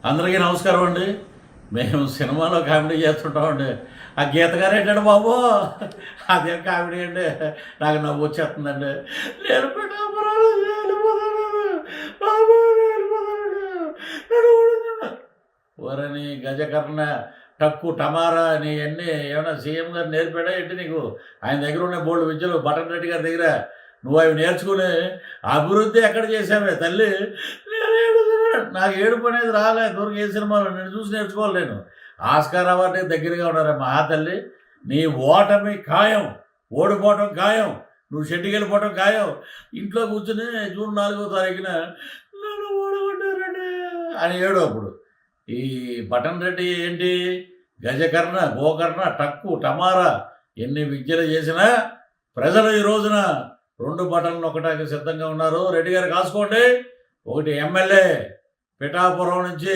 అందరికీ నమస్కారం అండి. మేము సినిమాలో కామెడీ చేస్తుంటామండి. ఆ గీత గారు ఏంటంటే బాబు, అదేం కామెడీ అండి, నాకు నవ్వు వచ్చేస్తుందండి. నేను పిఠాపురాలు వెళ్ళిపోతాను బాబు, ఓరని గజకర్ణ టక్కు టమారా నీ అన్నీ ఏమన్నా సీఎం గారు నేర్పాడా ఏంటి నీకు? ఆయన దగ్గర ఉన్న బోల్డ్ విద్యలు బటన్ రెడ్డి గారి దగ్గర నువ్వు అవి నేర్చుకుని అభివృద్ధి ఎక్కడ చేసావే తల్లి? నాకు ఏడుపు అనేది రాలే దూరం ఏ సినిమాలో నేను చూసి నేర్చుకోవాలి. నేను ఆస్కార్ అవార్డుకి దగ్గరగా ఉన్నారా మా తల్లి. నీ ఓటమి ఖాయం, ఓడిపోవటం ఖాయం, నువ్వు షెడ్డుకి వెళ్ళిపోవటం ఖాయం. ఇంట్లో కూర్చుని జూన్ 4వ తారీఖున నన్ను ఓడగొట్టారండి అని ఏడు. అప్పుడు ఈ బటన్ రెడ్డి ఏంటి, గజకర్ణ గోకర్ణ టక్కు టమారా ఎన్ని విద్యలు చేసినా ప్రజలు ఈ రోజున 2 బటన్లు ఒకటానికి సిద్ధంగా ఉన్నారు. రెడ్డి గారు కాసుకోండి. ఒకటి ఎమ్మెల్యే పిఠాపురం నుంచి